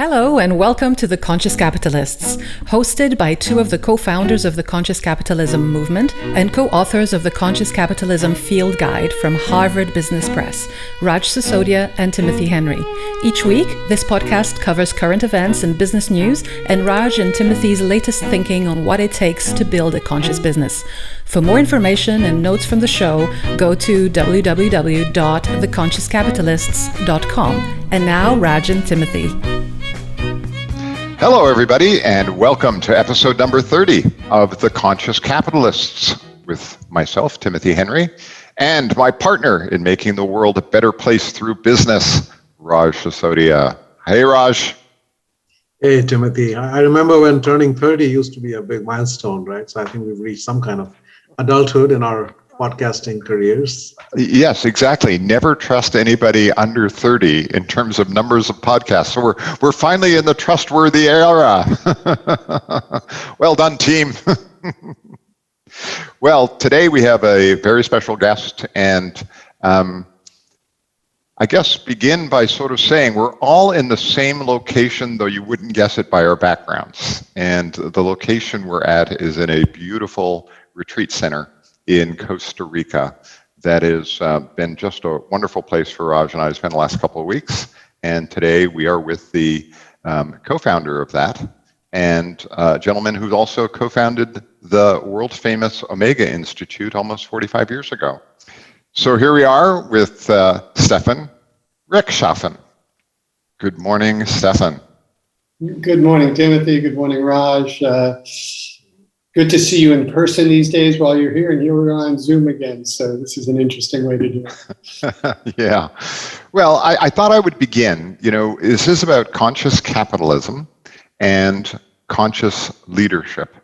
Hello and welcome to The Conscious Capitalists, hosted by two of the co-founders of the Conscious Capitalism movement and co-authors of the Conscious Capitalism Field Guide from Harvard Business Press, Raj Sisodia and Timothy Henry. Each week, this podcast covers current events and business news and Raj and Timothy's latest thinking on what it takes to build a conscious business. For more information and notes from the show, go to www.theconsciouscapitalists.com. And now, Raj and Timothy. Hello, everybody, and welcome to episode number 30 of The Conscious Capitalists with myself, Timothy Henry, and my partner in making the world a better place through business, Raj Sisodia. Hey, Raj. Hey, Timothy. I remember when turning 30 used to be a big milestone, right? So I think we've reached some kind of adulthood in our podcasting careers. Yes, exactly. Never trust anybody under 30 in terms of numbers of podcasts. So we're finally in the trustworthy era. Well done, team. Well, today we have a very special guest, and I guess begin by sort of saying we're all in the same location, though you wouldn't guess it by our backgrounds. And the location we're at is in a beautiful retreat center in Costa Rica that has been just a wonderful place for Raj and I to spend the last couple of weeks. And today we are with the co-founder of that and a gentleman who's also co-founded the world famous Omega Institute almost 45 years ago. So here we are with Stephan Rechtschaffen. Good morning, Stephan. Good morning, Timothy. Good morning, Raj. Good to see you in person these days while you're here, and here we're on Zoom again. So this is an interesting way to do it. Yeah. Well, I thought I would begin. This is about conscious capitalism and conscious leadership.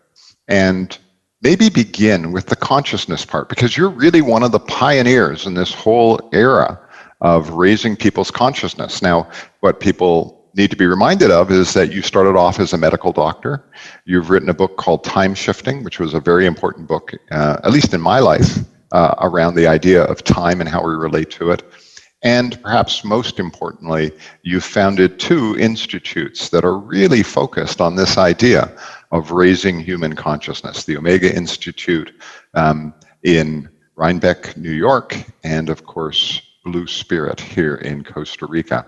And maybe begin with the consciousness part, because you're really one of the pioneers in this whole era of raising people's consciousness. Now, what people need to be reminded of is that you started off as a medical doctor. You've written a book called Time Shifting, which was a very important book, at least in my life, around the idea of time and how we relate to it. And perhaps most importantly, you founded two institutes that are really focused on this idea of raising human consciousness, the Omega Institute in Rhinebeck, New York, and of course, Blue Spirit here in Costa Rica.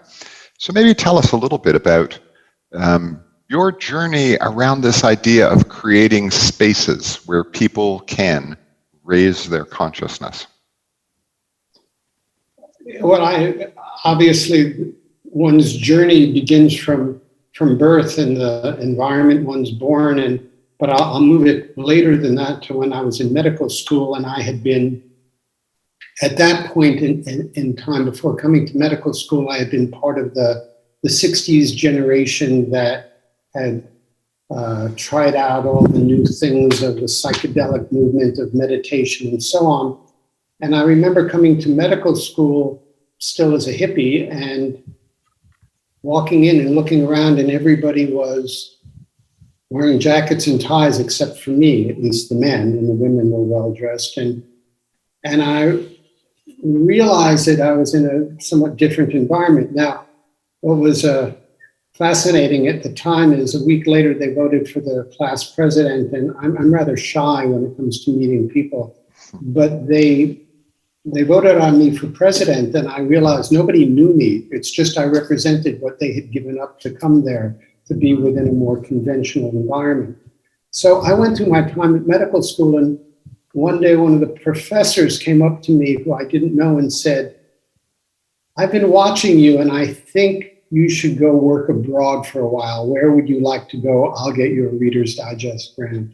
So maybe tell us a little bit about your journey around this idea of creating spaces where people can raise their consciousness. Well, obviously, one's journey begins from birth and the environment one's born in, but I'll move it later than that to when I was in medical school, and I had been, at that point in time before coming to medical school, I had been part of the 60s generation that had tried out all the new things of the psychedelic movement of meditation and so on. And I remember coming to medical school still as a hippie and walking in and looking around, and everybody was wearing jackets and ties except for me, at least the men, and the women were well dressed. And I realized that I was in a somewhat different environment. Now, what was fascinating at the time is a week later they voted for the class president, and I'm rather shy when it comes to meeting people, but they voted on me for president, and I realized nobody knew me. It's just I represented what they had given up to come there to be within a more conventional environment. So I went through my time at medical school, and one day one of the professors came up to me who I didn't know and said, "I've been watching you, and I think you should go work abroad for a while. Where would you like to go? I'll get you a Reader's Digest grant."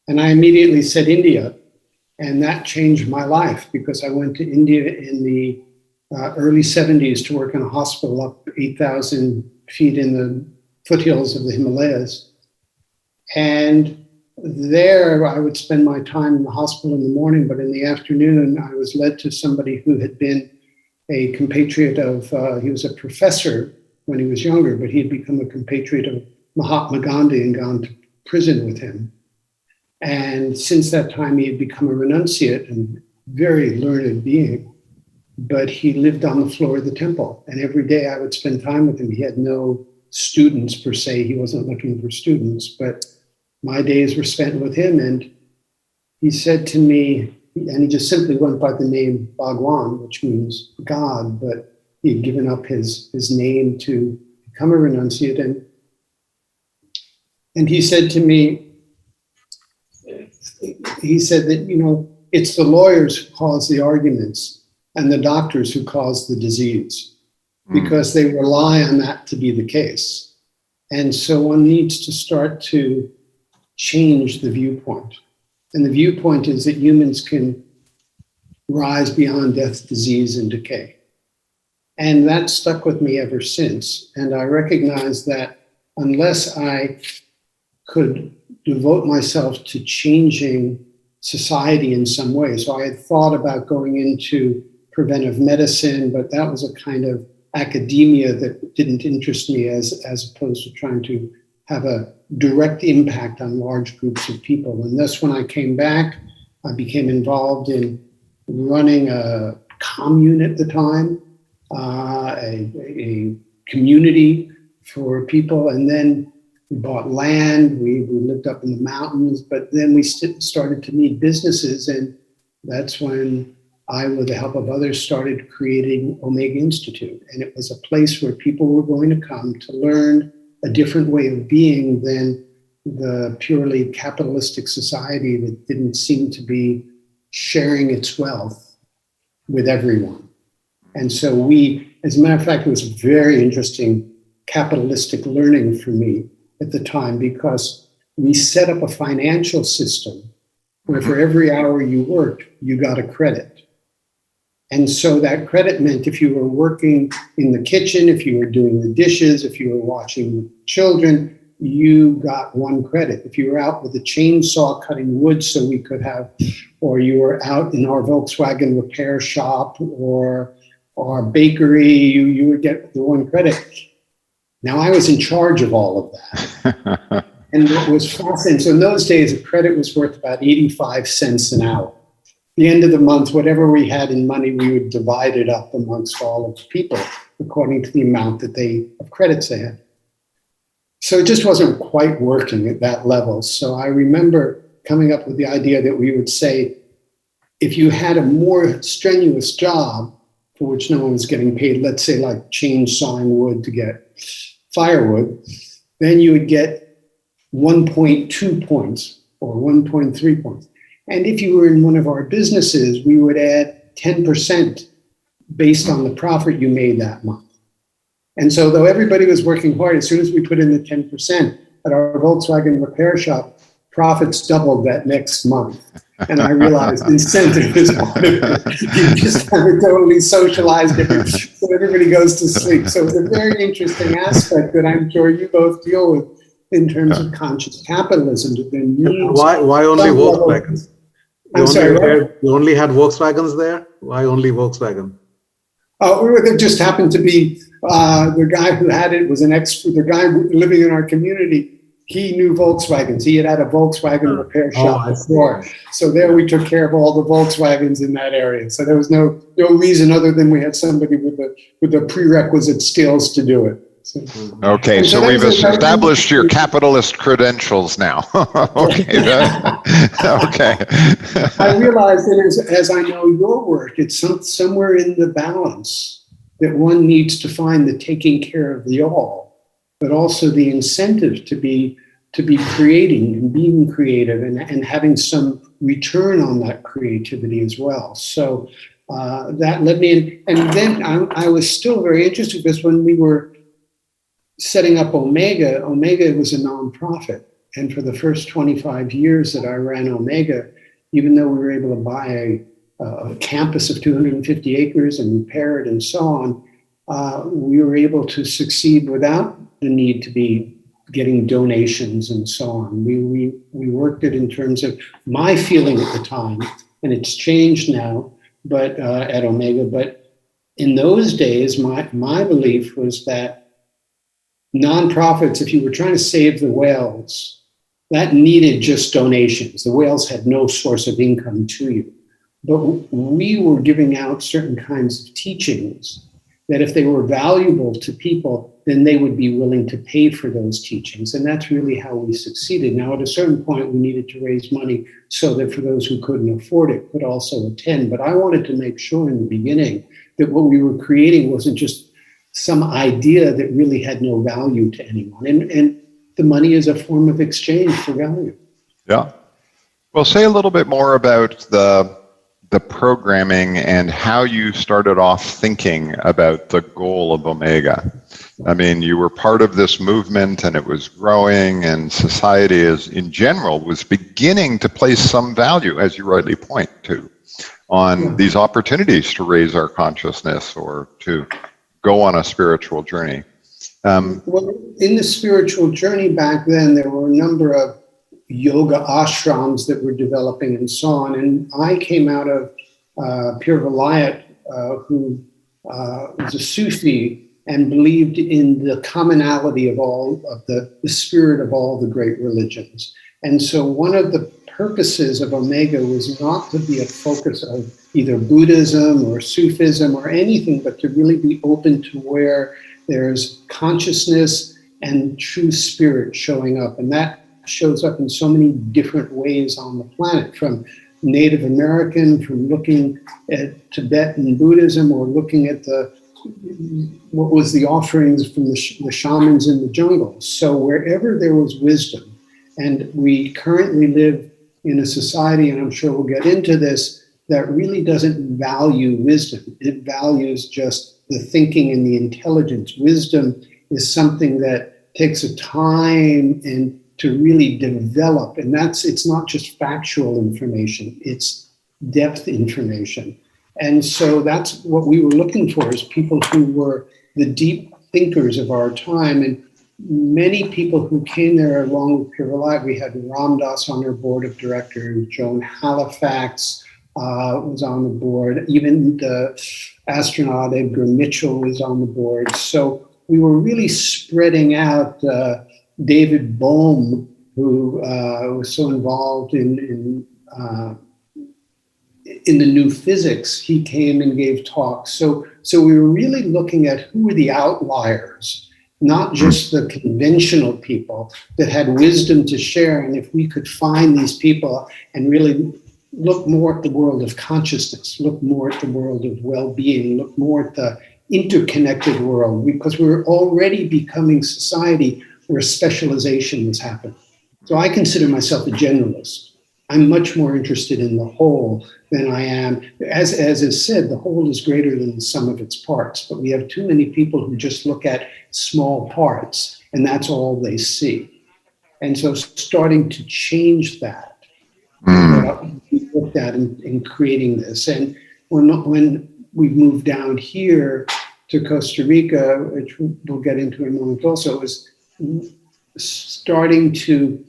And I immediately said India. And that changed my life, because I went to India in the early 70s to work in a hospital up 8,000 feet in the foothills of the Himalayas. And there I would spend my time in the hospital in the morning, but in the afternoon I was led to somebody who had been a compatriot of, he was a professor when he was younger, but he had become a compatriot of Mahatma Gandhi and gone to prison with him. And since that time, he had become a renunciate and very learned being. But he lived on the floor of the temple. And every day I would spend time with him. He had no students per se. He wasn't looking for students, but my days were spent with him. And he said to me, and he just simply went by the name Bhagwan, which means God, but he had given up his name to become a renunciate. And he said to me, he said that, it's the lawyers who cause the arguments and the doctors who cause the disease, because they rely on that to be the case. And so one needs to start to change the viewpoint. And the viewpoint is that humans can rise beyond death, disease, and decay. And that stuck with me ever since. And I recognize that unless I could devote myself to changing society in some way. So I had thought about going into preventive medicine, but that was a kind of academia that didn't interest me as opposed to trying to have a direct impact on large groups of people. And thus, when I came back, I became involved in running a commune at the time, a community for people. And then we bought land, we lived up in the mountains, but then we started to need businesses. And that's when I, with the help of others, started creating Omega Institute. And it was a place where people were going to come to learn a different way of being than the purely capitalistic society that didn't seem to be sharing its wealth with everyone. And so as a matter of fact, it was very interesting capitalistic learning for me at the time, because we set up a financial system where for every hour you worked, you got a credit. And so that credit meant if you were working in the kitchen, if you were doing the dishes, if you were watching children, you got 1 credit. If you were out with a chainsaw cutting wood so we could have, or you were out in our Volkswagen repair shop or our bakery, you would get the 1 credit. Now I was in charge of all of that. And what was fascinating, so in those days, a credit was worth about 85 cents an hour. The end of the month, whatever we had in money, we would divide it up amongst all of the people according to the amount of credits they had. So it just wasn't quite working at that level. So I remember coming up with the idea that we would say, if you had a more strenuous job for which no one was getting paid, let's say like chainsawing wood to get firewood, then you would get 1.2 points or 1.3 points. And if you were in one of our businesses, we would add 10% based on the profit you made that month. And so though everybody was working hard, as soon as we put in the 10% at our Volkswagen repair shop, profits doubled that next month. And I realized incentive is part of it. You just haven't totally socialized it, so everybody goes to sleep. So it's a very interesting aspect that I'm sure you both deal with in terms of conscious capitalism. Why only Volkswagens? You only had Volkswagens there? Why only Volkswagen? There just happened to be the guy who had it was the guy living in our community. He knew Volkswagens. He had a Volkswagen repair shop before. So there we took care of all the Volkswagens in that area. So there was no reason other than we had somebody with the prerequisite skills to do it. So, okay, so we've established your capitalist credentials now. Okay. Okay. I realize that as I know your work, it's somewhere in the balance that one needs to find the taking care of the all, but also the incentive to be creating and being creative and having some return on that creativity as well. So that led me in. And then I was still very interested, because when we were setting up Omega was a nonprofit. And for the first 25 years that I ran Omega, even though we were able to buy a campus of 250 acres and repair it and so on, we were able to succeed without the need to be getting donations and so on. We worked it in terms of my feeling at the time, and it's changed now, but at Omega. But in those days, my belief was that nonprofits, if you were trying to save the whales, that needed just donations. The whales had no source of income to you. But we were giving out certain kinds of teachings that if they were valuable to people, then they would be willing to pay for those teachings. And that's really how we succeeded. Now, at a certain point, we needed to raise money so that for those who couldn't afford it could also attend. But I wanted to make sure in the beginning that what we were creating wasn't just some idea that really had no value to anyone. And the money is a form of exchange for value. Yeah. Well, say a little bit more about the programming and how you started off thinking about the goal of Omega. I mean, you were part of this movement and it was growing, and society as in general was beginning to place some value, as you rightly point to, on these opportunities to raise our consciousness or to go on a spiritual journey. Well, in the spiritual journey back then, there were a number of yoga ashrams that were developing and so on. And I came out of Pir Vilayat, who was a Sufi and believed in the commonality of all of the spirit of all the great religions. And so one of the purposes of Omega was not to be a focus of either Buddhism or Sufism or anything, but to really be open to where there's consciousness and true spirit showing up. And that shows up in so many different ways on the planet, from Native American, from looking at Tibetan Buddhism, or looking at what was the offerings from the shamans in the jungle. So wherever there was wisdom, and we currently live in a society, and I'm sure we'll get into this, that really doesn't value wisdom. It values just the thinking and the intelligence. Wisdom is something that takes a time and to really develop, and it's not just factual information, it's depth information. And so that's what we were looking for, is people who were the deep thinkers of our time. And many people who came there along with Pir Vilayat, we had Ram Dass on our board of directors, Joan Halifax was on the board, even the astronaut Edgar Mitchell was on the board. So we were really spreading out. David Bohm, who was so involved in the new physics, he came and gave talks. So we were really looking at who were the outliers, not just the conventional people that had wisdom to share. And if we could find these people and really look more at the world of consciousness, look more at the world of well-being, look more at the interconnected world, because we're already becoming society where specialization is happening. So I consider myself a generalist. I'm much more interested in the whole than I am. As is said, the whole is greater than the sum of its parts, but we have too many people who just look at small parts, and that's all they see. And so starting to change that, we looked at in creating this. And when we moved down here to Costa Rica, which we'll get into in a moment also, is starting to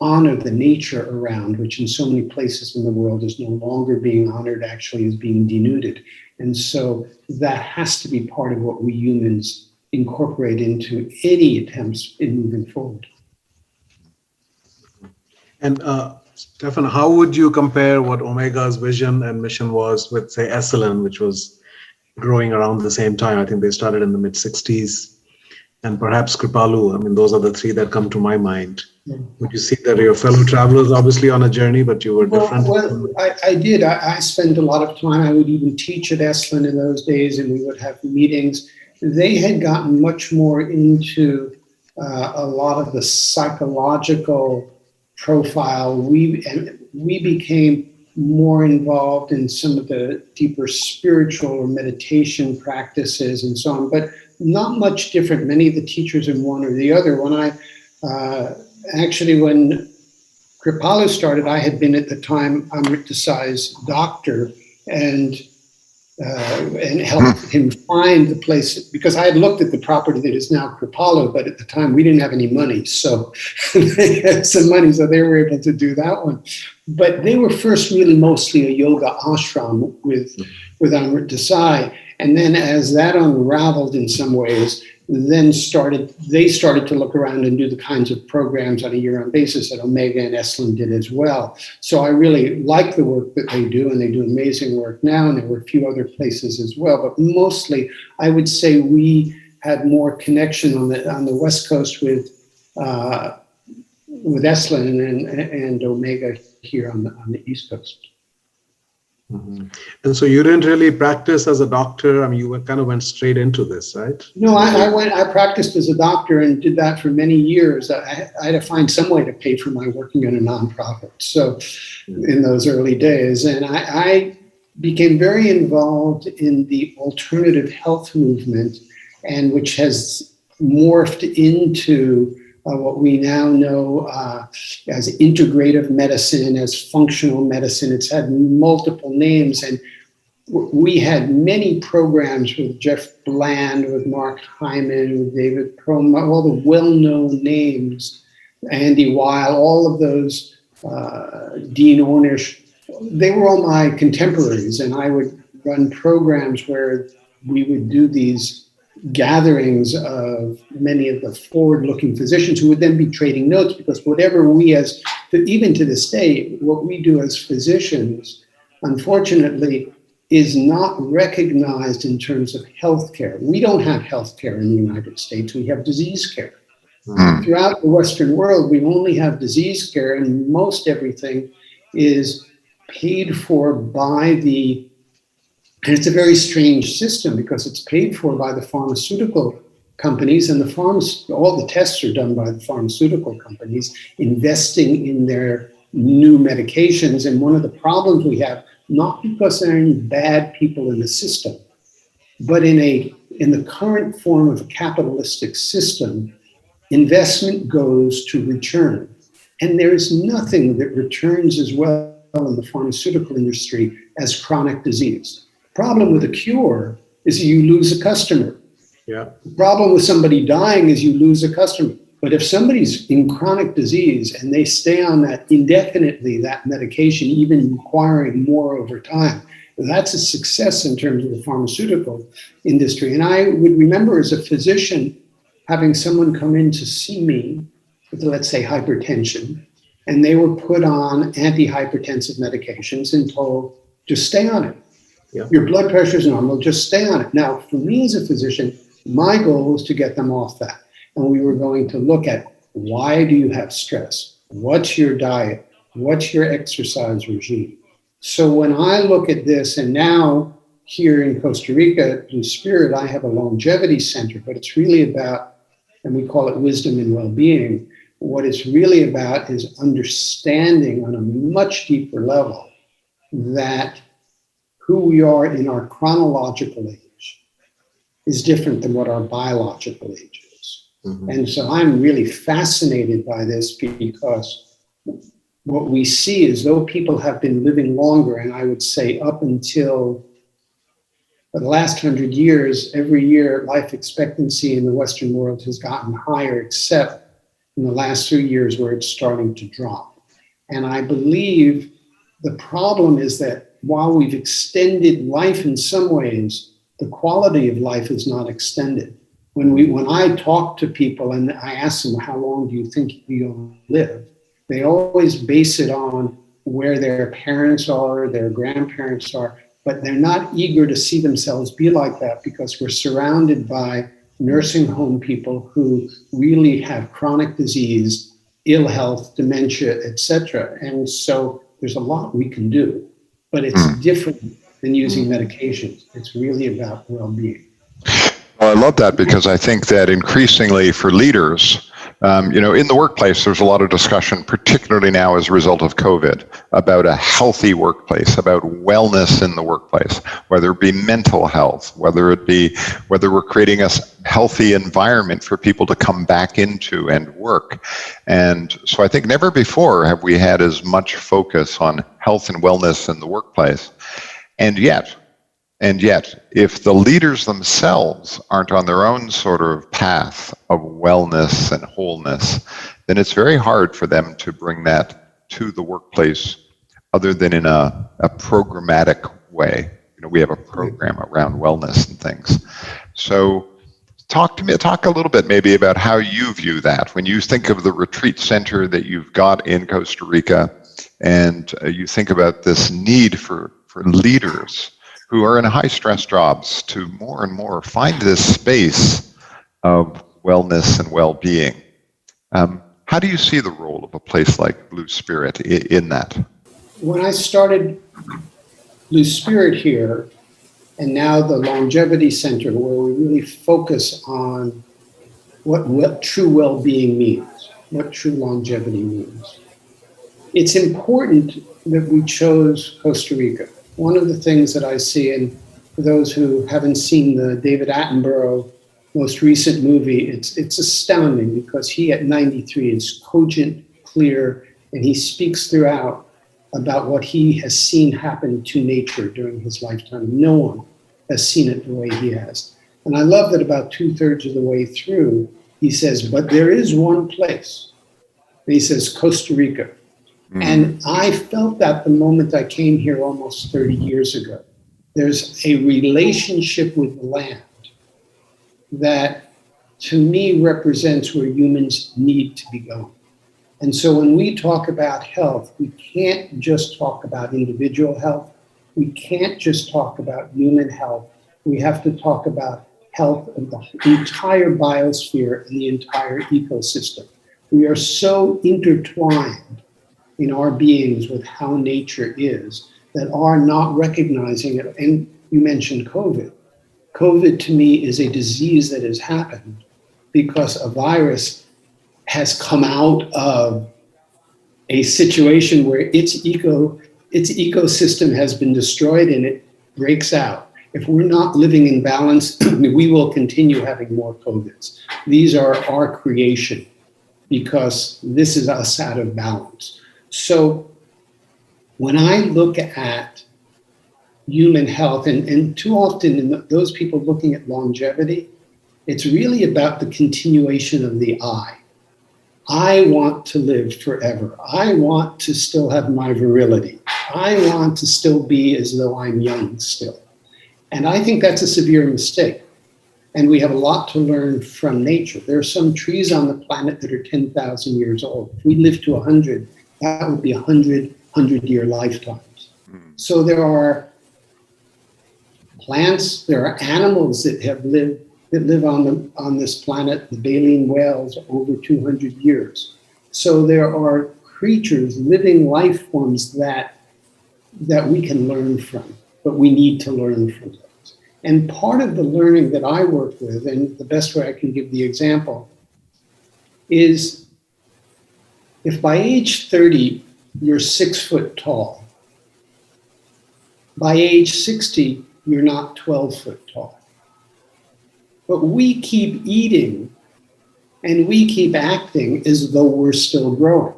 honor the nature around, which in so many places in the world is no longer being honored, actually is being denuded. And so that has to be part of what we humans incorporate into any attempts in moving forward. And Stephan, how would you compare what Omega's vision and mission was with, say, Esalen, which was growing around the same time? I think they started in the mid-60s. And perhaps Kripalu. I mean, those are the three that come to my mind. Would you see that your fellow travelers, obviously on a journey, but you were different? Well, I did. I spent a lot of time. I would even teach at Esalen in those days, and we would have meetings. They had gotten much more into a lot of the psychological profile. We became more involved in some of the deeper spiritual or meditation practices and so on, but not much different. Many of the teachers in one or the other. When I when Kripalu started, I had been at the time Amrit Desai's doctor and helped him find the place, because I had looked at the property that is now Kripalu, but at the time we didn't have any money, so they had some money, so they were able to do that one. But they were first really mostly a yoga ashram with Amrit Desai. And then as that unraveled in some ways, then they started to look around and do the kinds of programs on a year-round basis that Omega and Esalen did as well. So I really like the work that they do, and they do amazing work now, and there were a few other places as well. But mostly, I would say we had more connection on the West Coast with Esalen and Omega here on the East Coast. Mm-hmm. And so you didn't really practice as a doctor. I mean, you kind of went straight into this, right? No, I practiced as a doctor and did that for many years. I had to find some way to pay for my working in a nonprofit. So in those early days, and I became very involved in the alternative health movement, and which has morphed into what we now know as integrative medicine, as functional medicine. It's had multiple names, and we had many programs with Jeff Bland, with Mark Hyman, with David Perlmutter, all the well-known names, Andy Weil, all of those, Dean Ornish. They were all my contemporaries, and I would run programs where we would do these gatherings of many of the forward-looking physicians who would then be trading notes, because whatever we even to this day, what we do as physicians, unfortunately, is not recognized in terms of healthcare. We don't have healthcare in the United States. We have disease care. Throughout the Western world, we only have disease care, and most everything is paid for by and it's a very strange system because it's paid for by the pharmaceutical companies, and all the tests are done by the pharmaceutical companies investing in their new medications. And one of the problems we have, not because there are any bad people in the system, but in the current form of a capitalistic system, investment goes to return. And there is nothing that returns as well in the pharmaceutical industry as chronic disease. The problem with a cure is you lose a customer. Yeah. The problem with somebody dying is you lose a customer. But if somebody's in chronic disease and they stay on that indefinitely, that medication, even requiring more over time, that's a success in terms of the pharmaceutical industry. And I would remember as a physician having someone come in to see me with, let's say, hypertension, and they were put on antihypertensive medications and told, just stay on it. Yeah. Your blood pressure is normal, just stay on it. Now, for me as a physician, my goal was to get them off that. And we were going to look at, why do you have stress? What's your diet? What's your exercise regime? So when I look at this, and now here in Costa Rica at Blue Spirit, I have a longevity center, but it's really about, and we call it wisdom and well-being. What it's really about is understanding on a much deeper level that who we are in our chronological age is different than what our biological age is. Mm-hmm. And so I'm really fascinated by this, because what we see is, though people have been living longer, and I would say up until the last 100 years, every year life expectancy in the Western world has gotten higher, except in the last 3 years where it's starting to drop. And I believe the problem is that while we've extended life in some ways, the quality of life is not extended. When I talk to people and I ask them, how long do you think you'll live? They always base it on where their parents are, their grandparents are, but they're not eager to see themselves be like that, because we're surrounded by nursing home people who really have chronic disease, ill health, dementia, etc. And so there's a lot we can do. But it's different than using medications. It's really about well-being. Well, I love that, because I think that increasingly for leaders, in the workplace, there's a lot of discussion, particularly now as a result of COVID, about a healthy workplace, about wellness in the workplace, whether it be mental health, whether we're creating a healthy environment for people to come back into and work. And so I think never before have we had as much focus on health and wellness in the workplace. And yet, if the leaders themselves aren't on their own sort of path of wellness and wholeness, then it's very hard for them to bring that to the workplace other than in a programmatic way. We have a program around wellness and things. So talk a little bit maybe about how you view that. When you think of the retreat center that you've got in Costa Rica, and you think about this need for leaders who are in high stress jobs to more and more find this space of wellness and well-being. How do you see the role of a place like Blue Spirit in that? When I started Blue Spirit here, and now the Longevity Center, where we really focus on what true well-being means, what true longevity means. It's important that we chose Costa Rica. One of the things that I see, and for those who haven't seen the David Attenborough most recent movie, it's astounding because he at 93 is cogent, clear, and he speaks throughout about what he has seen happen to nature during his lifetime. No one has seen it the way he has. And I love that about 2/3 of the way through, he says, but there is one place. And he says, Costa Rica. Mm. And I felt that the moment I came here almost 30 years ago. There's a relationship with the land that to me represents where humans need to be going. And so when we talk about health, we can't just talk about individual health. We can't just talk about human health. We have to talk about health of the entire biosphere and the entire ecosystem. We are so intertwined in our beings with how nature is that are not recognizing it. And you mentioned COVID. COVID to me is a disease that has happened because a virus has come out of a situation where its ecosystem has been destroyed and it breaks out. If we're not living in balance, we will continue having more COVIDs. These are our creation because this is us out of balance. So when I look at human health, and too often in those people looking at longevity, it's really about the continuation of the I. I want to live forever. I want to still have my virility. I want to still be as though I'm young still. And I think that's a severe mistake. And we have a lot to learn from nature. There are some trees on the planet that are 10,000 years old. If we live to 100, that would be 100-year lifetimes. So there are plants, there are animals that live on this planet, the baleen whales, over 200 years. So there are creatures, living life forms that we can learn from, but we need to learn from those. And part of the learning that I work with, and the best way I can give the example, is if by age 30, you're 6 foot tall, by age 60, you're not 12 foot tall. But we keep eating and we keep acting as though we're still growing.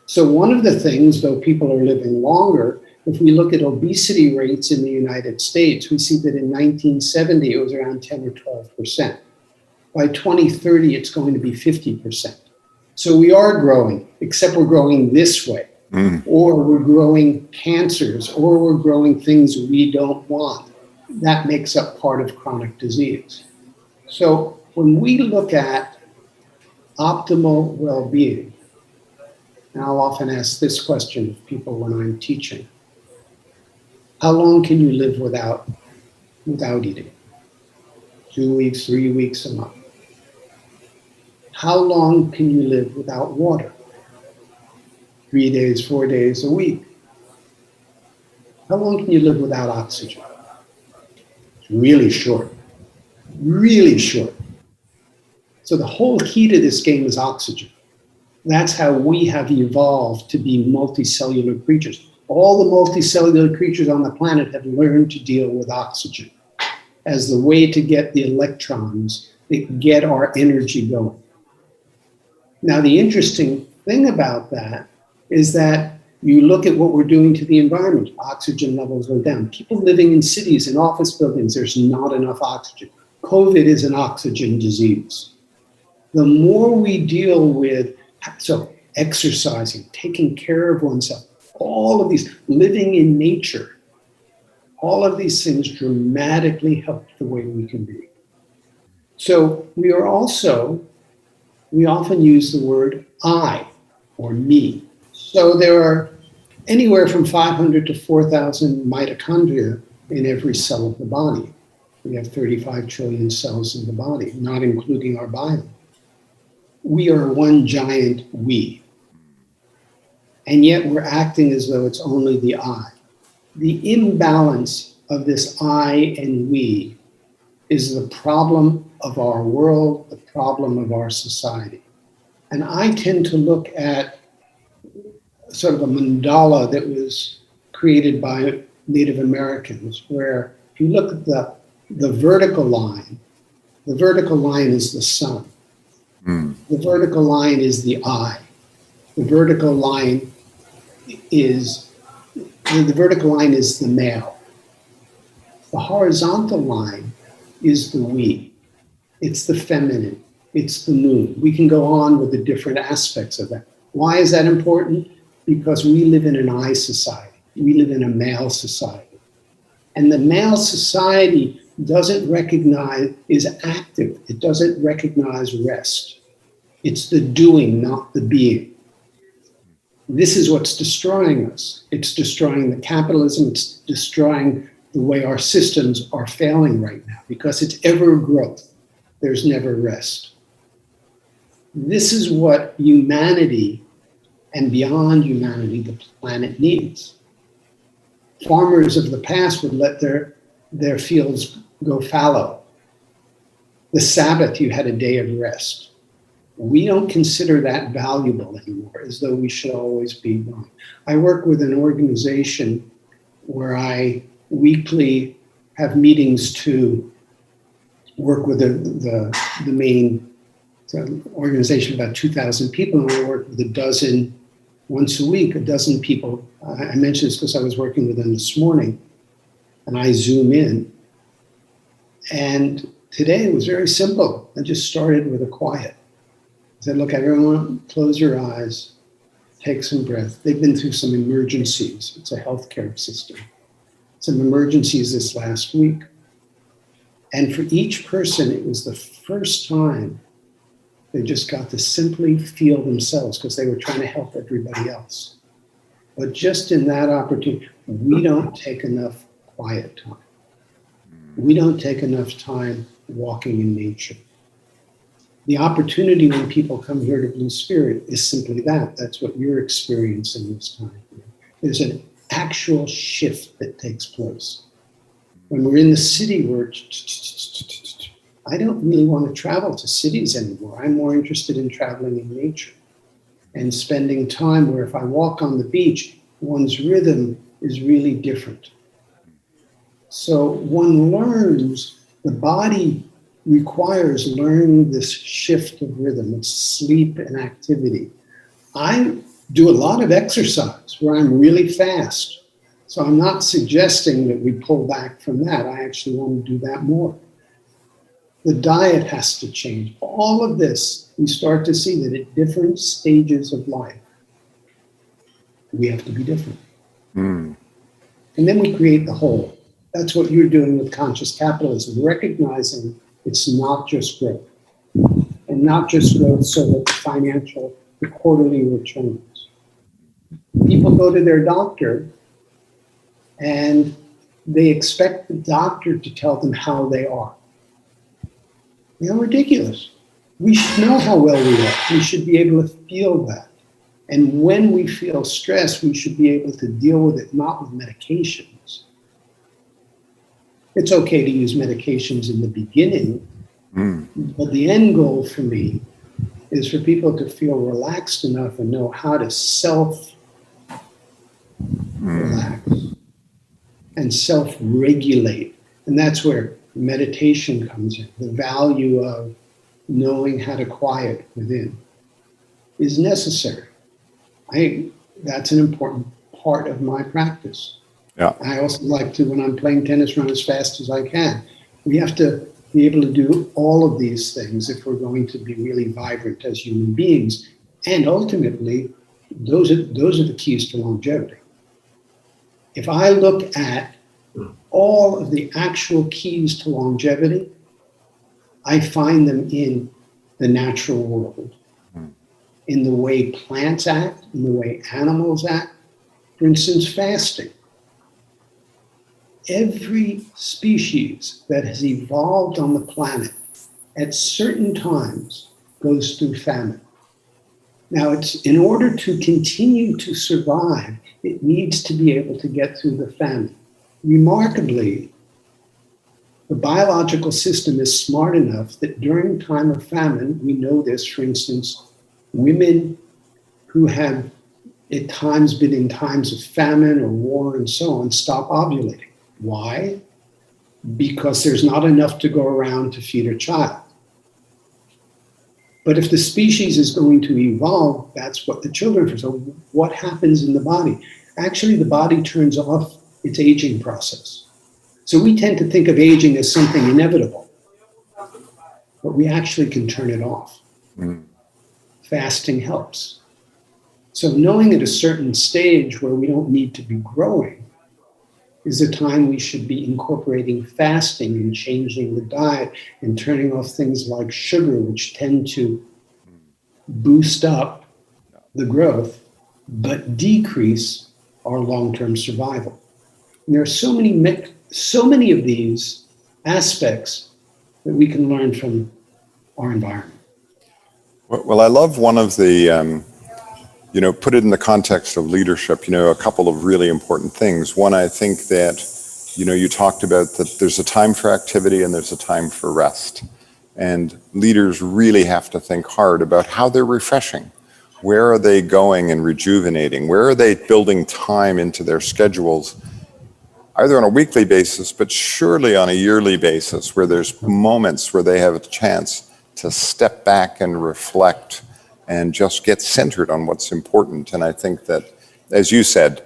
So one of the things, though people are living longer, if we look at obesity rates in the United States, we see that in 1970, it was around 10 or 12%. By 2030, it's going to be 50%. So we are growing, except we're growing this way, or we're growing cancers, or we're growing things we don't want. That makes up part of chronic disease. So when we look at optimal well-being, and I'll often ask this question of people when I'm teaching, how long can you live without eating? 2 weeks, 3 weeks, a month. How long can you live without water? 3 days, 4 days, a week. How long can you live without oxygen? It's really short, really short. So the whole key to this game is oxygen. That's how we have evolved to be multicellular creatures. All the multicellular creatures on the planet have learned to deal with oxygen as the way to get the electrons that get our energy going. Now, the interesting thing about that is that you look at what we're doing to the environment. Oxygen levels are down. People living in cities and office buildings, there's not enough oxygen. COVID is an oxygen disease. The more we deal with, so exercising, taking care of oneself, all of these, living in nature, all of these things dramatically help the way we can be. So we often use the word I or me. So there are anywhere from 500 to 4,000 mitochondria in every cell of the body. We have 35 trillion cells in the body, not including our biome. We are one giant we. And yet we're acting as though it's only the I. The imbalance of this I and we is the problem of our world, the problem of our society. And I tend to look at sort of a mandala that was created by Native Americans, where if you look at the vertical line is the sun. The vertical line is the I. The vertical line is the male. The horizontal line is the we. It's the feminine. It's the moon. We can go on with the different aspects of that. Why is that important? Because we live in an I society. We live in a male society. And the male society is active. It doesn't recognize rest. It's the doing, not the being. This is what's destroying us. It's destroying the capitalism. It's destroying the way our systems are failing right now, because it's ever growth. There's never rest. This is what humanity and beyond humanity, the planet needs. Farmers of the past would let their fields go fallow. The Sabbath, you had a day of rest. We don't consider that valuable anymore, as though we should always be gone. I work with an organization where I weekly have meetings to work with the main organization, about 2,000 people, and I work with once a week, a dozen people. I mentioned this because I was working with them this morning, and I Zoom in. And today it was very simple. I just started with a quiet. I said, look, everyone, close your eyes, take some breath. They've been through some emergencies. It's a healthcare system. Some emergencies this last week. And for each person, it was the first time they just got to simply feel themselves, because they were trying to help everybody else. But just in that opportunity, we don't take enough quiet time. We don't take enough time walking in nature. The opportunity when people come here to Blue Spirit is simply that. That's what you're experiencing this time. There's an actual shift that takes place. When we're in the city, I don't really want to travel to cities anymore. I'm more interested in traveling in nature and spending time where if I walk on the beach, one's rhythm is really different. So one learns, the body requires learning this shift of rhythm. It's sleep and activity. I do a lot of exercise where I'm really fast. So I'm not suggesting that we pull back from that. I actually want to do that more. The diet has to change. All of this, we start to see that at different stages of life, we have to be different. And then we create the whole. That's what you're doing with conscious capitalism, recognizing it's not just growth. And not just growth so that the quarterly returns. People go to their doctor and they expect the doctor to tell them how they are. Ridiculous. We should know how well we are. We should be able to feel that. And when we feel stress, we should be able to deal with it, not with medications. It's okay to use medications in the beginning, but the end goal for me is for people to feel relaxed enough and know how to self-relax and self-regulate. And that's where meditation comes in. The value of knowing how to quiet within is necessary. That's an important part of my practice. Yeah. I also like to, when I'm playing tennis, run as fast as I can. We have to be able to do all of these things if we're going to be really vibrant as human beings. And ultimately, those are the keys to longevity. If I look at all of the actual keys to longevity, I find them in the natural world, in the way plants act, in the way animals act. For instance, fasting. every species that has evolved on the planet at certain times goes through famine. Now, it's in order to continue to survive, it needs to be able to get through the famine. Remarkably, the biological system is smart enough that during time of famine, we know this, for instance, women who have at times been in times of famine or war and so on stop ovulating. Why? Because there's not enough to go around to feed a child. But if the species is going to evolve, that's what the children are. So what happens in the body? Actually, the body turns off its aging process. So we tend to think of aging as something inevitable, but we actually can turn it off. Fasting helps. So knowing at a certain stage where we don't need to be growing is the time we should be incorporating fasting and changing the diet and turning off things like sugar, which tend to boost up the growth, but decrease our long-term survival. And there are so many of these aspects that we can learn from our environment. Well, I love one of the, put it in the context of leadership, a couple of really important things. One, I think that, you talked about that there's a time for activity and there's a time for rest. And leaders really have to think hard about how they're refreshing. Where are they going and rejuvenating? Where are they building time into their schedules, either on a weekly basis, but surely on a yearly basis, where there's moments where they have a chance to step back and reflect and just get centered on what's important. And I think that, as you said,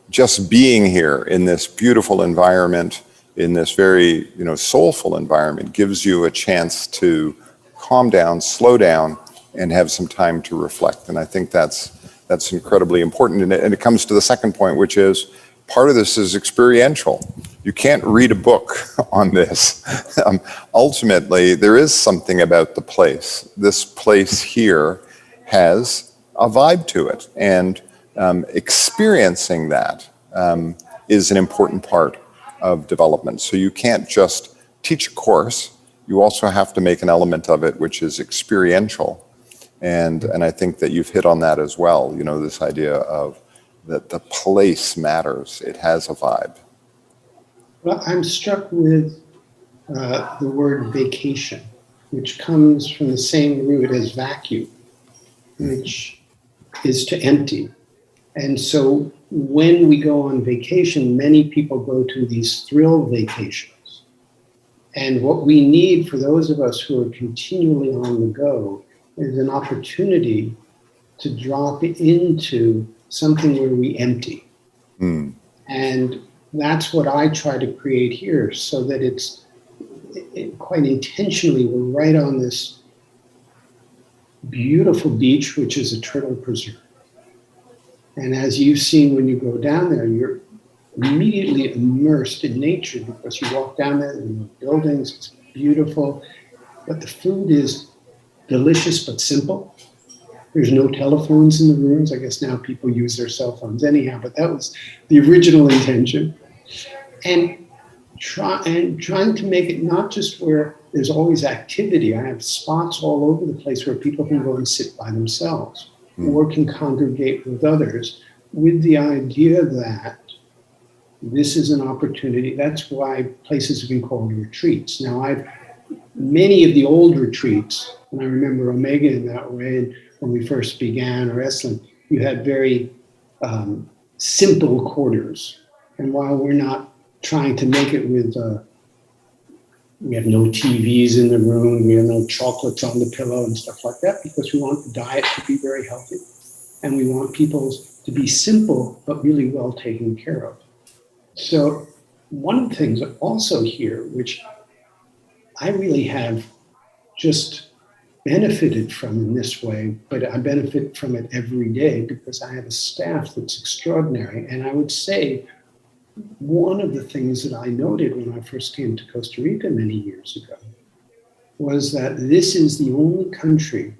just being here in this beautiful environment, in this very, soulful environment, gives you a chance to calm down, slow down, and have some time to reflect. And I think that's incredibly important. And it comes to the second point, which is part of this is experiential. You can't read a book on this. Ultimately, there is something about the place. This place here has a vibe to it. And experiencing that is an important part of development. So you can't just teach a course. You also have to make an element of it which is experiential. And I think that you've hit on that as well, this idea of that the place matters. It has a vibe. Well, I'm struck with the word vacation, which comes from the same root as vacuum, which is to empty. And so when we go on vacation, many people go to these thrill vacations. And what we need for those of us who are continually on the go is an opportunity to drop into something where we empty. And that's what I try to create here, so that it's quite intentionally, we're right on this beautiful beach, which is a turtle preserve. And as you've seen when you go down there, you're immediately immersed in nature because you walk down there and the buildings, it's beautiful, but the food is delicious but simple. There's no telephones in the rooms. I guess now people use their cell phones anyhow, but that was the original intention. And trying to make it not just where there's always activity. I have spots all over the place where people can go and sit by themselves or can congregate with others, with the idea that this is an opportunity. That's why places have been called retreats. Now, many of the old retreats, and I remember Omega in that way, and when we first began, or Esalen, you had very simple quarters. And while we're not trying to make it with, we have no TVs in the room, we have no chocolates on the pillow and stuff like that, because we want the diet to be very healthy. And we want people to be simple, but really well taken care of. So one of the things also here, which I really have just benefited from in this way, but I benefit from it every day because I have a staff that's extraordinary. And I would say one of the things that I noted when I first came to Costa Rica many years ago was that this is the only country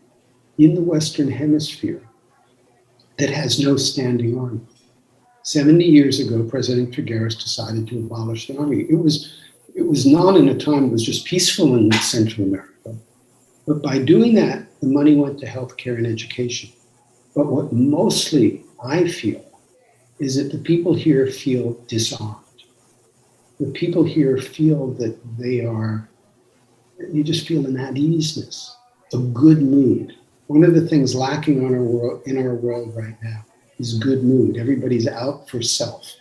in the Western Hemisphere that has no standing army. 70 years ago, President Figueres decided to abolish the army. It was not in a time it was just peaceful in Central America. But by doing that, the money went to healthcare and education. But what mostly I feel is that the people here feel disarmed. The people here feel that you just feel an at-easeness, a good mood. One of the things lacking in our world right now is good mood. Everybody's out for self.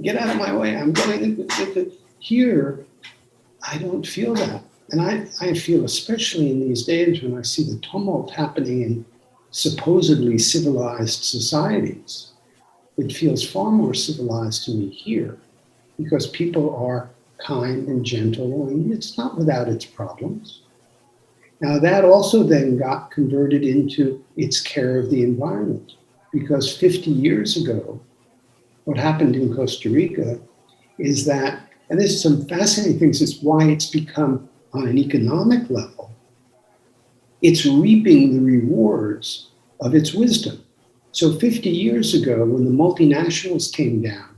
Get out of my way, I'm going to. Here, I don't feel that. And I feel, especially in these days when I see the tumult happening in supposedly civilized societies, it feels far more civilized to me here because people are kind and gentle, and it's not without its problems. Now, that also then got converted into its care of the environment, because 50 years ago, what happened in Costa Rica is that, and there's some fascinating things, is why it's become, on an economic level, it's reaping the rewards of its wisdom. So 50 years ago, when the multinationals came down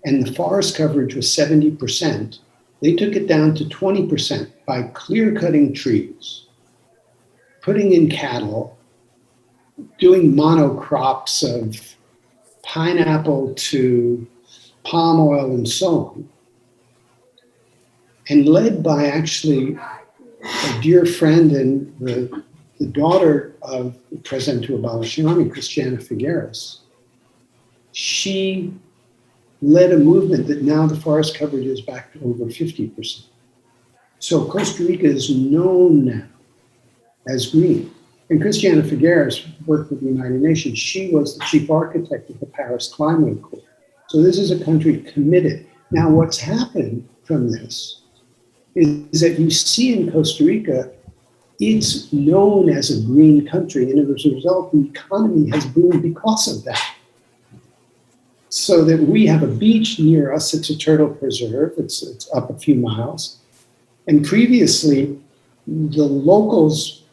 and the forest coverage was 70%, they took it down to 20% by clear-cutting trees, putting in cattle, doing monocrops of pineapple to palm oil and so on, and led by actually a dear friend and the daughter of the president who abolished the army, Christiana Figueres. She led a movement that now the forest coverage is back to over 50%. So Costa Rica is known now as green. And Christiana Figueres worked with the United Nations. She was the chief architect of the Paris Climate Accord. So this is a country committed. Now, what's happened from this is that you see in Costa Rica, it's known as a green country, and as a result, the economy has boomed because of that. So that we have a beach near us, it's a turtle preserve, it's up a few miles. And previously, the locals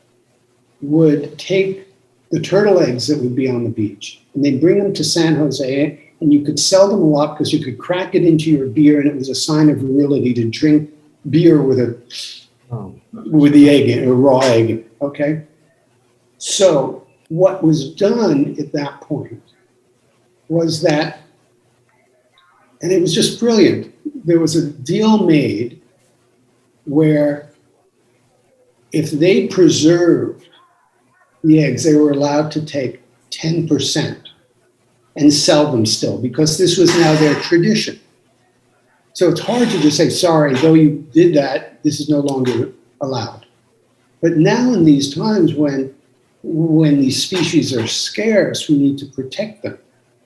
would take the turtle eggs that would be on the beach, and they'd bring them to San Jose, and you could sell them a lot because you could crack it into your beer, and it was a sign of virility to drink beer with the egg, a raw egg, okay? So what was done at that point was that, and it was just brilliant, there was a deal made where if they preserved the eggs, they were allowed to take 10% and sell them still, because this was now their tradition. So it's hard to just say, sorry, though you did that, this is no longer allowed. But now in these times when these species are scarce, we need to protect them.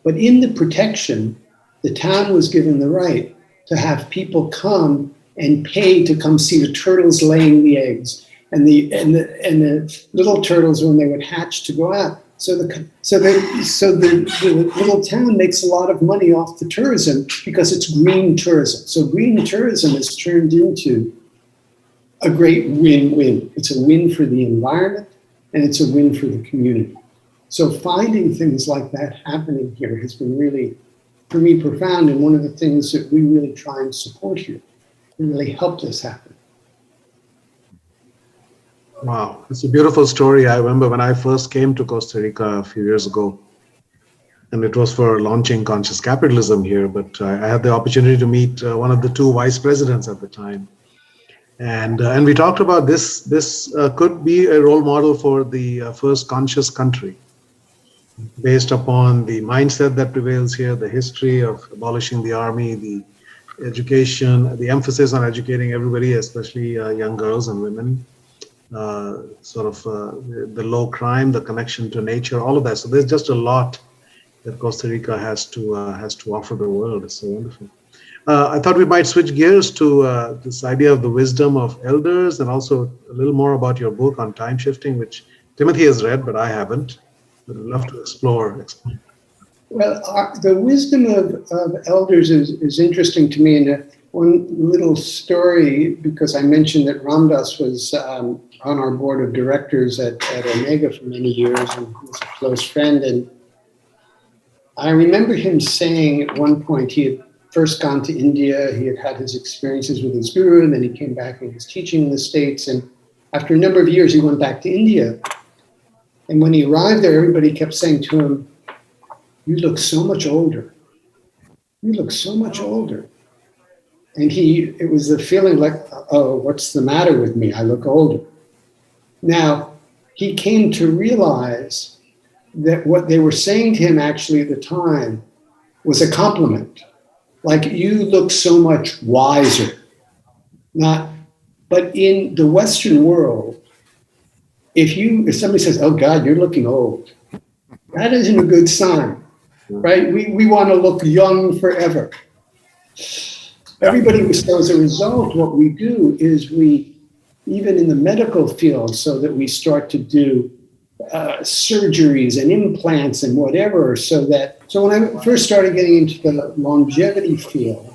But in the protection, the town was given the right to have people come and pay to come see the turtles laying the eggs and the little turtles when they would hatch to go out. So the little town makes a lot of money off the tourism because it's green tourism. So green tourism has turned into a great win-win. It's a win for the environment and it's a win for the community. So finding things like that happening here has been really, for me, profound, and one of the things that we really try and support here. It really helped us happen. Wow, it's a beautiful story. I remember when I first came to Costa Rica a few years ago, and it was for launching conscious capitalism here, but I had the opportunity to meet one of the two vice presidents at the time. And we talked about this could be a role model for the first conscious country, based upon the mindset that prevails here, the history of abolishing the army, the education, the emphasis on educating everybody, especially young girls and women, the low crime, the connection to nature, all of that. So there's just a lot that Costa Rica has to offer the world. It's so wonderful. I thought we might switch gears to this idea of the wisdom of elders, and also a little more about your book on time shifting, which Timothy has read, but I haven't. But I'd love to explore. Well, the wisdom of elders is interesting to me. And one little story, because I mentioned that Ramdas was on our board of directors at Omega for many years and was a close friend. And I remember him saying at one point, he had first gone to India, he had had his experiences with his guru, and then he came back and was teaching in the States. And after a number of years, he went back to India. And when he arrived there, everybody kept saying to him, "You look so much older. You look so much older." And it was a feeling like, oh, what's the matter with me? I look older. Now, he came to realize that what they were saying to him actually at the time was a compliment. Like, you look so much wiser. But in the Western world, if somebody says, "Oh God, you're looking old," that isn't a good sign, right? We want to look young forever. Everybody, so as a result, what we do is even in the medical field, so that we start to do surgeries and implants and whatever, so when I first started getting into the longevity field,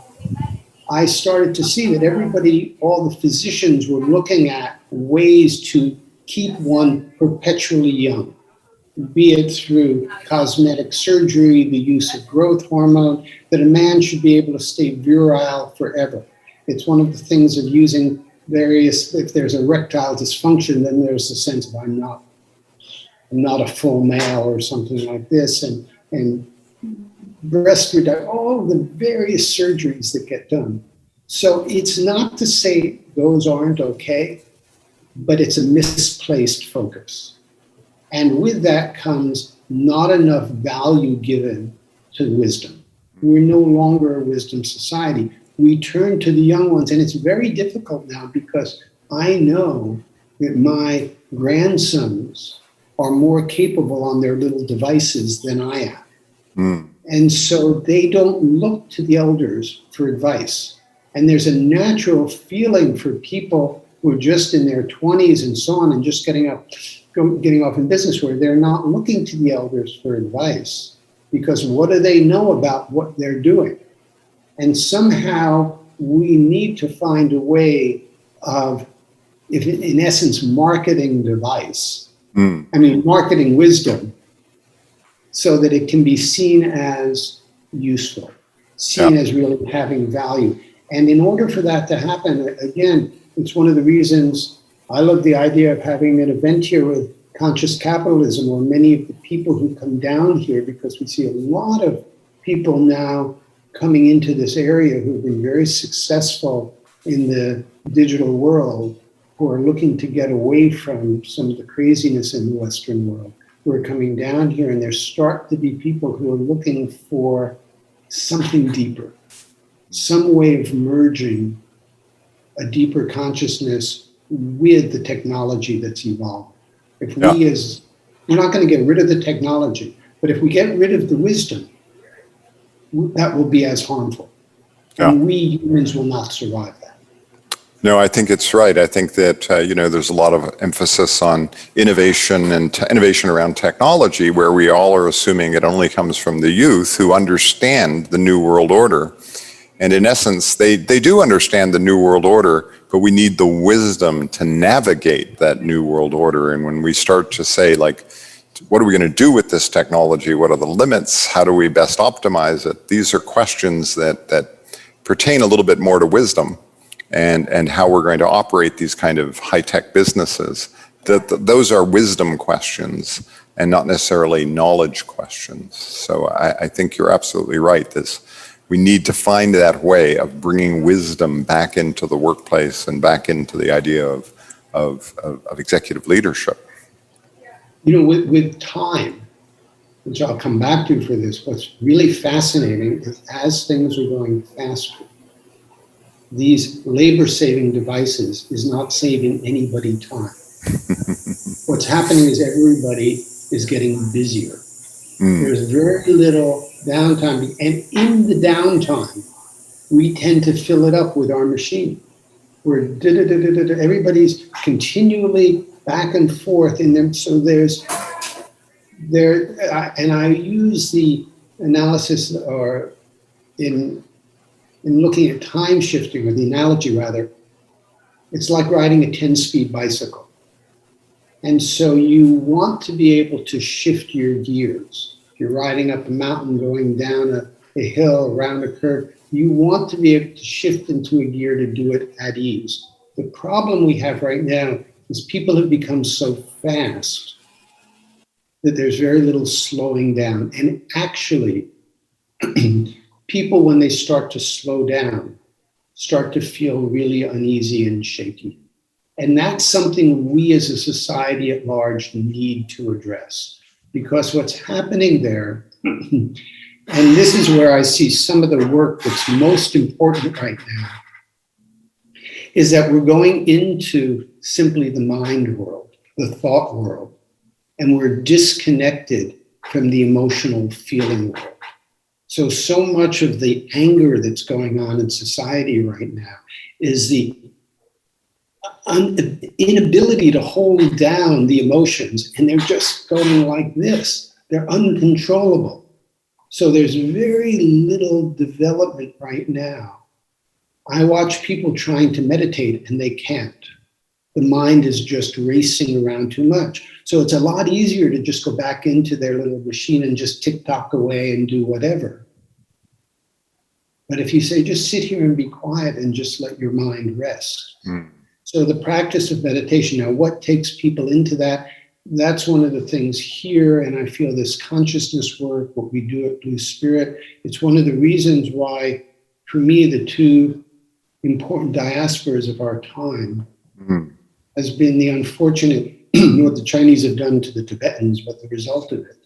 I started to see that all the physicians were looking at ways to keep one perpetually young, be it through cosmetic surgery, the use of growth hormone, that a man should be able to stay virile forever. It's one of the things of using if there's erectile dysfunction, then there's a sense of I'm not a full male or something like this, and breast reduction, all the various surgeries that get done. So it's not to say those aren't okay, but it's a misplaced focus. And with that comes not enough value given to wisdom. We're no longer a wisdom society. We turn to the young ones, and it's very difficult now because I know that my grandsons are more capable on their little devices than I am. Mm. And so they don't look to the elders for advice. And there's a natural feeling for people who are just in their 20s and so on and just getting off in business, where they're not looking to the elders for advice, because what do they know about what they're doing? And somehow we need to find a way of, in essence, marketing device. Marketing wisdom, so that it can be seen as useful, seen as really having value. And in order for that to happen, again, it's one of the reasons I love the idea of having an event here with Conscious Capitalism, or many of the people who come down here, because we see a lot of people now coming into this area who have been very successful in the digital world, who are looking to get away from some of the craziness in the Western world, who are coming down here, and there start to be people who are looking for something deeper, some way of merging a deeper consciousness with the technology that's evolved. We're not going to get rid of the technology, but if we get rid of the wisdom, that will be as harmful. And we humans will not survive that. No, I think it's right. I think that, there's a lot of emphasis on innovation and innovation around technology, where we all are assuming it only comes from the youth who understand the New World Order. And in essence, they do understand the New World Order, but we need the wisdom to navigate that New World Order. And when we start to say, like, what are we going to do with this technology? What are the limits? How do we best optimize it? These are questions that pertain a little bit more to wisdom. And how we're going to operate these kind of high-tech businesses. Those are wisdom questions and not necessarily knowledge questions. So I think you're absolutely right. We need to find that way of bringing wisdom back into the workplace and back into the idea of executive leadership. With time, which I'll come back to for this, what's really fascinating is as things are going faster, these labor-saving devices is not saving anybody time. What's happening is everybody is getting busier. There's very little downtime, and in the downtime, we tend to fill it up with our machine. Where everybody's continually back and forth in them. So and I use the analysis, or in looking at time shifting, or the analogy rather, it's like riding a 10-speed bicycle. And so you want to be able to shift your gears. you're riding up a mountain, going down a hill, around a curve. You want to be able to shift into a gear to do it at ease. The problem we have right now is people have become so fast that there's very little slowing down. And actually, people, when they start to slow down, start to feel really uneasy and shaky. And that's something we as a society at large need to address. Because what's happening there, and this is where I see some of the work that's most important right now, is that we're going into simply the mind world, the thought world, and we're disconnected from the emotional feeling world. So much of the anger that's going on in society right now is the inability to hold down the emotions, and they're just going like this. They're uncontrollable. So there's very little development right now. I watch people trying to meditate and they can't. The mind is just racing around too much. So it's a lot easier to just go back into their little machine and just tick-tock away and do whatever. But if you say, just sit here and be quiet and just let your mind rest. So the practice of meditation, now what takes people into that? That's one of the things here, and I feel this consciousness work, what we do at Blue Spirit, it's one of the reasons why, for me, the two important diasporas of our time has been the unfortunate, what the Chinese have done to the Tibetans, but the result of it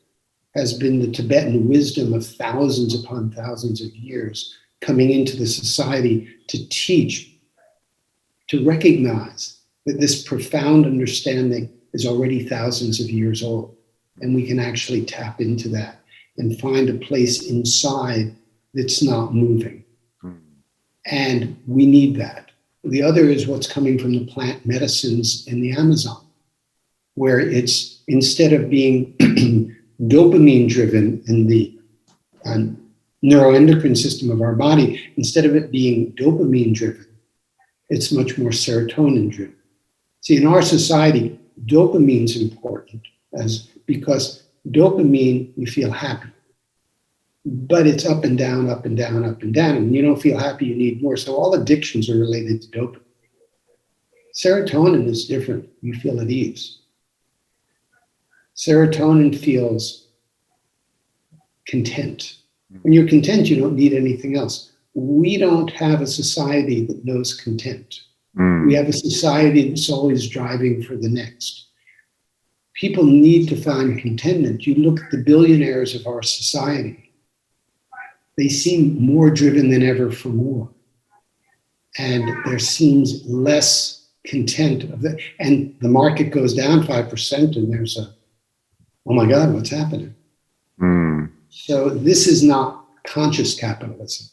has been the Tibetan wisdom of thousands upon thousands of years coming into the society to teach, to recognize that this profound understanding is already thousands of years old. And we can actually tap into that and find a place inside that's not moving. And we need that. The other is what's coming from the plant medicines in the Amazon, where it's, instead of being dopamine driven in the neuroendocrine system of our body, instead of it being dopamine driven, it's much more serotonin driven. See, in our society, dopamine is important because dopamine, you feel happy. But it's up and down, up and down, up and down. And you don't feel happy, you need more. So all addictions are related to dopamine. Serotonin is different. You feel at ease. Serotonin feels content. When you're content, you don't need anything else. We don't have a society that knows content. We have a society that's always driving for the next. People need to find contentment. You look at the billionaires of our society. They seem more driven than ever for more. And there seems less content of that. And the market goes down 5% and there's a, oh my God, what's happening? So this is not conscious capitalism.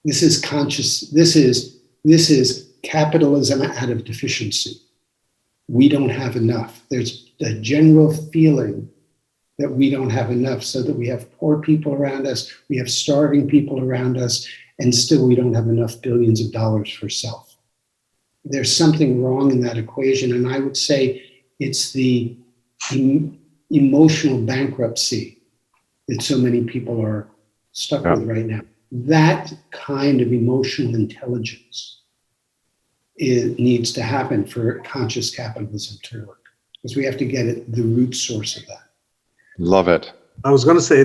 This is conscious, this is capitalism out of deficiency. We don't have enough. There's a general feeling that we don't have enough, so that we have poor people around us, we have starving people around us, and still we don't have enough billions of dollars for self. There's something wrong in that equation, and I would say it's the emotional bankruptcy that so many people are stuck with right now. That kind of emotional intelligence needs to happen for conscious capitalism to work, because we have to get at the root source of that. Love it. I was going to say,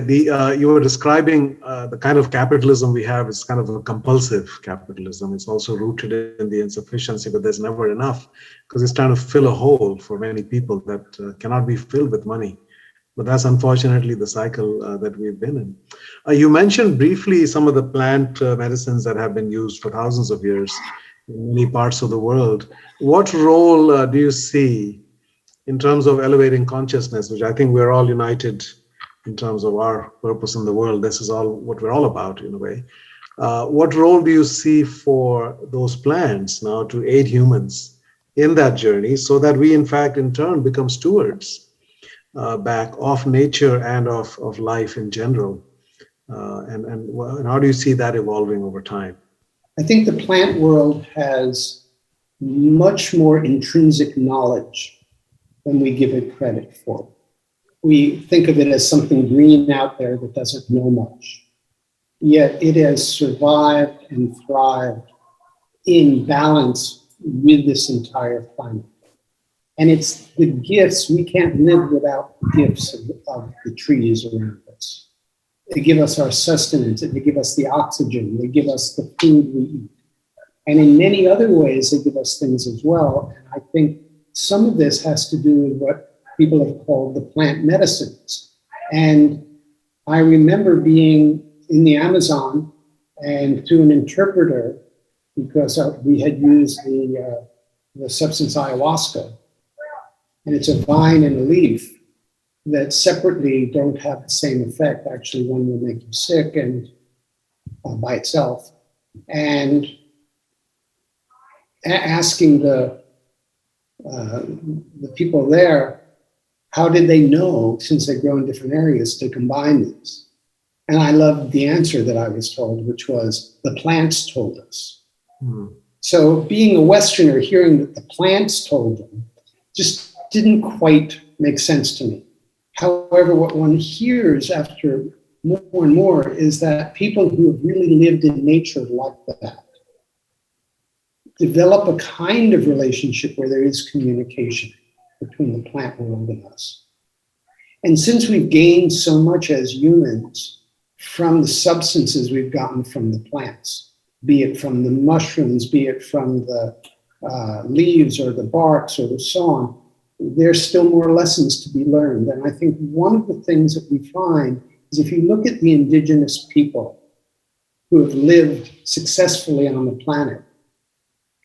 you were describing the kind of capitalism we have is kind of a compulsive capitalism. It's also rooted in the insufficiency, but there's never enough, because it's trying to fill a hole for many people that cannot be filled with money. But that's unfortunately the cycle that we've been in. You mentioned briefly some of the plant medicines that have been used for thousands of years in many parts of the world. What role do you see in terms of elevating consciousness, which I think we're all united in terms of our purpose in the world? This is all what we're all about in a way. What role do you see for those plants now to aid humans in that journey, so that we in fact in turn become stewards back of nature and of life in general? And how do you see that evolving over time? I think the plant world has much more intrinsic knowledge than we give it credit for. we think of it as something green out there that doesn't know much. Yet it has survived and thrived in balance with this entire planet. And it's the gifts, we can't live without the gifts of the trees around us. They give us our sustenance, they give us the oxygen, they give us the food we eat. And in many other ways, they give us things as well. And I think some of this has to do with what people have called the plant medicines. And I remember being in the Amazon and through an interpreter, because we had used the substance ayahuasca, and it's a vine and a leaf that separately don't have the same effect. Actually, one will make you sick and by itself. And asking the people there, how did they know, since they grow in different areas, to combine these? And I loved the answer that I was told, which was, the plants told us. Mm. So being a Westerner, hearing that the plants told them just didn't quite make sense to me. However, what one hears after more and more is that people who have really lived in nature like that develop a kind of relationship where there is communication between the plant world and us. And since we've gained so much as humans from the substances we've gotten from the plants, be it from the mushrooms, be it from the leaves or the barks or the so on, there's still more lessons to be learned. And I think one of the things that we find is, if you look at the indigenous people who have lived successfully on the planet,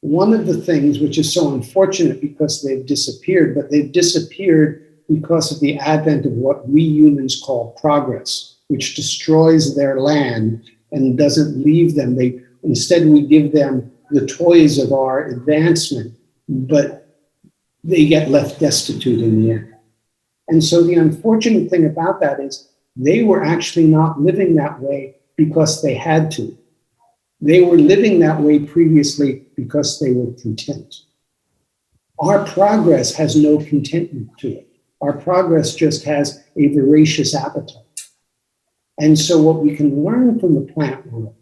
one of the things which is so unfortunate because they've disappeared, but they've disappeared because of the advent of what we humans call progress, which destroys their land and doesn't leave them. Instead, we give them the toys of our advancement, but they get left destitute in the end. And so the unfortunate thing about that is they were actually not living that way because they had to. They were living that way previously because they were content. Our progress has no contentment to it. Our progress just has a voracious appetite. And so what we can learn from the plant world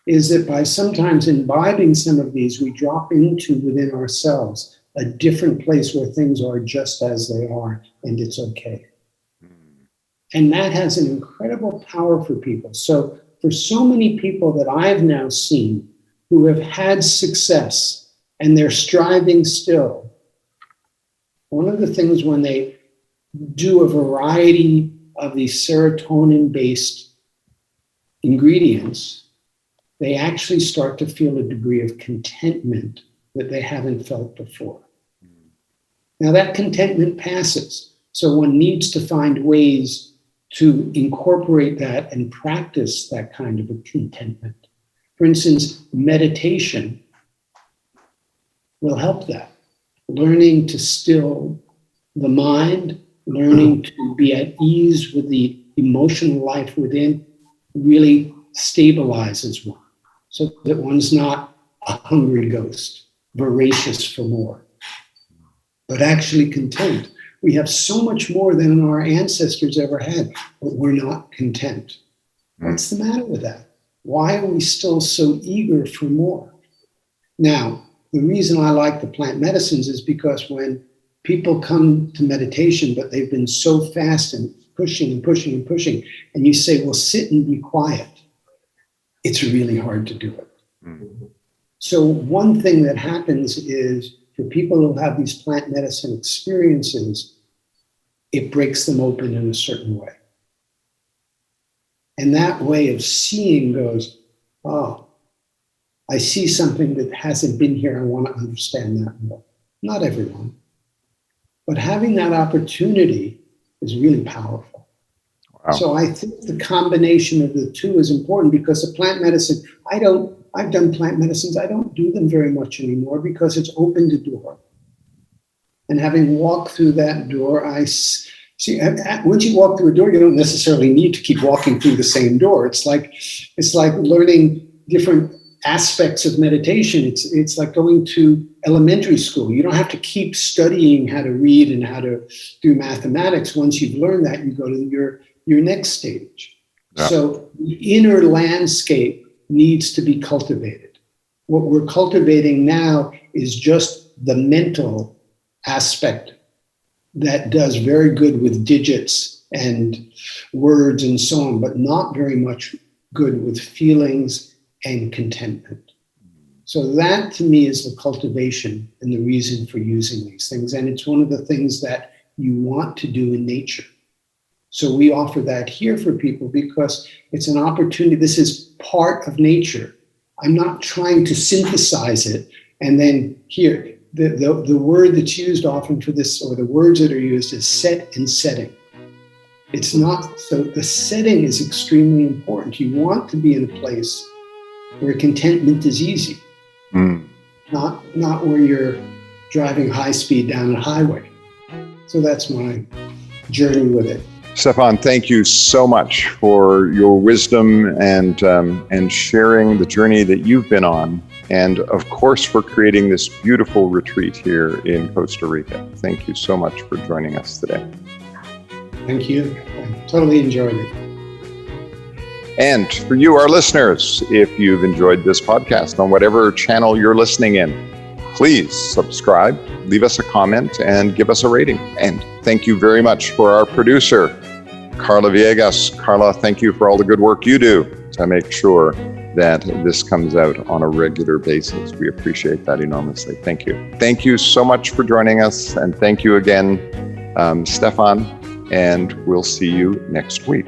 is that by sometimes imbibing some of these, we drop into within ourselves a different place where things are just as they are, and it's okay. And that has an incredible power for people. So for so many people that I've now seen who have had success and they're striving still, one of the things when they do a variety of these serotonin-based ingredients, they actually start to feel a degree of contentment that they haven't felt before. Now that contentment passes, so one needs to find ways to incorporate that and practice that kind of a contentment. For instance, meditation will help that. Learning to still the mind, learning to be at ease with the emotional life within really stabilizes one, so that one's not a hungry ghost, voracious for more, but actually content. We have so much more than our ancestors ever had, but we're not content. What's the matter with that? Why are we still so eager for more? Now, the reason I like the plant medicines is because when people come to meditation, but they've been so fast and pushing and pushing and pushing, and you say, well, sit and be quiet, it's really hard to do it. Mm-hmm. So one thing that happens is, for people who have these plant medicine experiences, it breaks them open in a certain way. And that way of seeing goes, oh, I see something that hasn't been here. I want to understand that more. Not everyone. But having that opportunity is really powerful. Wow. So I think the combination of the two is important, because the plant medicine, I've done plant medicines. I don't do them very much anymore because it's opened a door. And having walked through that door, I see, once you walk through a door, you don't necessarily need to keep walking through the same door. It's like learning different aspects of meditation. It's like going to elementary school. You don't have to keep studying how to read and how to do mathematics. Once you've learned that, you go to your next stage. Yeah. So the inner landscape needs to be cultivated. What we're cultivating now is just the mental aspect that does very good with digits and words and so on, but not very much good with feelings and contentment. So that to me is the cultivation and the reason for using these things. And it's one of the things that you want to do in nature. So we offer that here for people because it's an opportunity. This is part of nature. I'm not trying to synthesize it. And then here, the word that's used often for this, or the words that are used, is set and setting. It's not, so the setting is extremely important. You want to be in a place where contentment is easy, not where you're driving high speed down a highway. So that's my journey with it. Stephan, thank you so much for your wisdom and sharing the journey that you've been on, and of course for creating this beautiful retreat here in Costa Rica. Thank you so much for joining us today. Thank you. I totally enjoyed it. And for you, our listeners, if you've enjoyed this podcast on whatever channel you're listening in, please subscribe, leave us a comment, and give us a rating. And thank you very much for our producer, Carla Villegas. Carla, thank you for all the good work you do to make sure that this comes out on a regular basis. We appreciate that enormously. Thank you. Thank you so much for joining us. And thank you again, Stephan. And we'll see you next week.